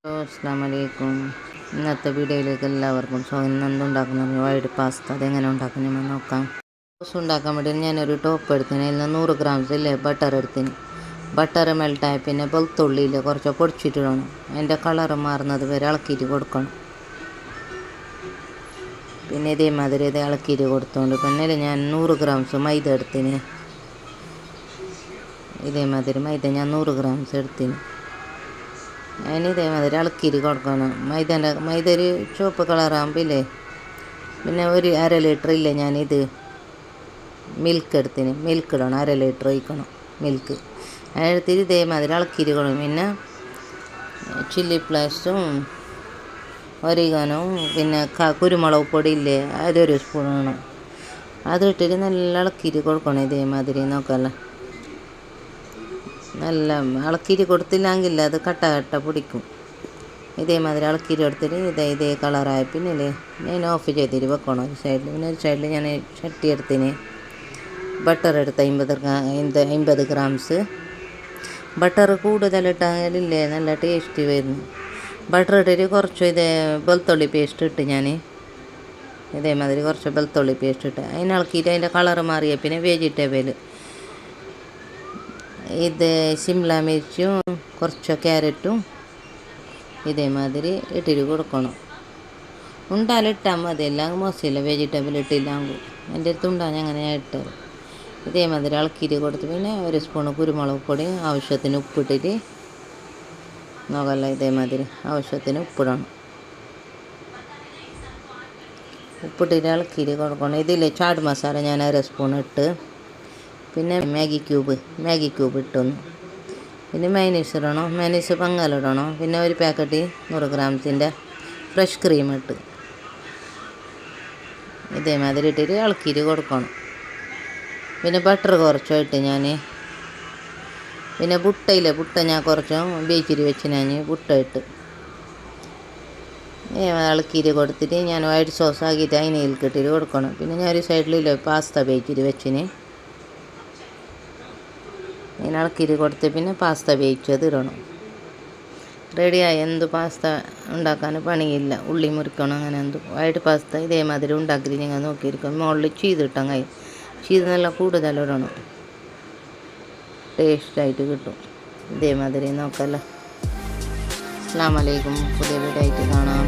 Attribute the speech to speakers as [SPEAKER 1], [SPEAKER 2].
[SPEAKER 1] അസ്സലാമു അലൈക്കും. ഇന്നത്തെ വീഡിയോയിലേക്ക് എല്ലാവർക്കും ഇന്ന് എന്തുണ്ടാക്കുന്നത് വൈറ്റ് പാസ്ത അതെങ്ങനെ ഉണ്ടാക്കുന്നത് നോക്കാം. ടോസ്റ്റ് ഉണ്ടാക്കാൻ വേണ്ടി ഞാനൊരു ടോപ്പ് എടുത്തിന്. അതിൽ 100 ഗ്രാംസ് ഇല്ലേ ബട്ടർ എടുത്തിന്. ബട്ടർ മെൽട്ടായ പിന്നെ വെളുത്തുള്ളിയിൽ കുറച്ച് പൊടിച്ചിട്ടിടണം. അതിൻ്റെ കളറ് മാറുന്നത് വരെ ഇളക്കിയിട്ട് കൊടുക്കണം. പിന്നെ ഇതേമാതിരി ഇത് ഇളക്കിയിട്ട് കൊടുത്തോണ്ട് പിന്നെ ഞാൻ 100 ഗ്രാംസ് മൈദ എടുത്തിന്. ഇതേമാതിരി മൈദ ഞാൻ 100 ഗ്രാംസ് എടുത്തിന്. അതിന് ഇതേമാതിരി ഇളക്കിയിട്ട് കൊടുക്കണം. മൈദ ഒരു ചുവപ്പ് കളറാകുമ്പോൾ ഇല്ലേ പിന്നെ ഒരു അര ലിറ്റർ ഇല്ലേ ഞാനിത് മിൽക്ക് എടുത്തിന്. മിൽക്ക് ഇടണം, അര ലിറ്റർ ഒഴിക്കണം മിൽക്ക്. അതിനെടുത്തിട്ട് ഇതേമാതിരി ഇളക്കിയിട്ട് കൊടുക്കണം. പിന്നെ ചില്ലി ഫ്ലേക്സും ഒരിഗാനും പിന്നെ കുരുമുളക് പൊടി ഇല്ലേ അതൊരു സ്പൂൺ വേണം. അതിട്ടിട്ട് നല്ല ഇളക്കിയിട്ട് കൊടുക്കണം. ഇതേമാതിരി നോക്കാമല്ലോ. നല്ല ഇളക്കിയിട്ട് കൊടുത്തില്ലെങ്കിൽ അത് കട്ട പിടിക്കും. ഇതേമാതിരി ഇളക്കിയിട്ട് കൊടുത്തിട്ട് ഇതേ കളറായ പിന്നെ ഞാൻ ഓഫ് ചെയ്തിട്ട് വെക്കണം ഒരു സൈഡിൽ. പിന്നെ ഒരു സൈഡിൽ ഞാൻ ചട്ടി എടുത്തിന്. ബട്ടർ എടുത്ത് 50 ഗ്രാംസ്. ബട്ടർ കൂടുതലിട്ടാലില്ലേ നല്ല ടേസ്റ്റ് വരുന്നു. ബട്ടർ ഇട്ടിട്ട് കുറച്ച് വെളുത്തുള്ളി പേസ്റ്റ് ഇട്ട് ഞാൻ ഇതേമാതിരി കുറച്ച് വെളുത്തുള്ളി പേസ്റ്റ് ഇട്ട് അതിന് ഇളക്കിയിട്ട് അതിൻ്റെ കളറ് മാറിയ പിന്നെ വെജിറ്റബിൾ ശിംല മിർച്ചും കുറച്ച് ക്യാരറ്റും ഇതേമാതിരി ഇട്ടിട്ട് കൊടുക്കണം. ഉണ്ടാലിട്ടാൽ മതി, എല്ലാം മോശമില്ല. വെജിറ്റബിൾ ഇട്ടില്ലെങ്കിൽ എൻ്റെ അടുത്ത് ഉണ്ടാകും അങ്ങനെ ഞാൻ ഇട്ടത്. ഇതേമാതിരി ഇളക്കിയിട്ട് കൊടുത്ത് പിന്നെ ഒരു സ്പൂണ് കുരുമുളക് പൊടി ആവശ്യത്തിന് ഉപ്പിട്ടിട്ട് നോക്കല്ല. ഇതേമാതിരി ആവശ്യത്തിന് ഉപ്പിടണം. ഉപ്പിട്ടിട്ട് ഇളക്കിയിട്ട് കൊടുക്കണം. ഇതിൽ ചാട് മസാല ഞാൻ അര സ്പൂൺ ഇട്ട് പിന്നെ മാഗി ക്യൂബ് ഇട്ടൊന്ന്. പിന്നെ മൈനീസ് ഇടണം. മൈനീസ് പങ്ങലിടണം. പിന്നെ ഒരു പാക്കറ്റ് 100 ഗ്രാംസിൻ്റെ ഫ്രഷ് ക്രീം ഇട്ട് ഇതേമാതിരി ഇട്ടിട്ട് ഇളക്കിയിട്ട് കൊടുക്കണം. പിന്നെ ബട്ടർ കുറച്ചിട്ട് ഞാൻ പിന്നെ ബുട്ട ഞാൻ കുറച്ച് ബേച്ചിരി വെച്ച് ഞാൻ ബുട്ട ഇട്ട് ഇളക്കിയിട്ട് കൊടുത്തിട്ട് ഞാൻ വൈറ്റ് സോസ് ആക്കിയിട്ട് അതിനയിൽ ഇട്ടിട്ട് കൊടുക്കണം. പിന്നെ ഞാൻ ഒരു സൈഡിൽ പാസ്ത ബേച്ചിരി വെച്ചിന്. ഇങ്ങനെ ഇളക്കിയിട്ട് കൊടുത്ത് പിന്നെ പാസ്ത വേവിച്ചത് ഇടണം. റെഡിയായി. എന്ത് പാസ്ത ഉണ്ടാക്കാൻ പണിയില്ല. ഉള്ളി മുറിക്കണം അങ്ങനെ എന്ത്. വൈറ്റ് പാസ്ത ഇതേമാതിരി ഉണ്ടാക്കിയിട്ട് നിങ്ങൾ നോക്കിയിരിക്കും. മുകളിൽ ചീസ് ഇട്ടാൽ കഴിയും. ചീസ് നല്ല കൂടുതലിടണം, ടേസ്റ്റായിട്ട് കിട്ടും. ഇതേമാതിരി നോക്കല്ലേ. അസ്സലാമു അലൈക്കും. പുതിയ വീഡിയോ ആയിട്ട് കാണാം.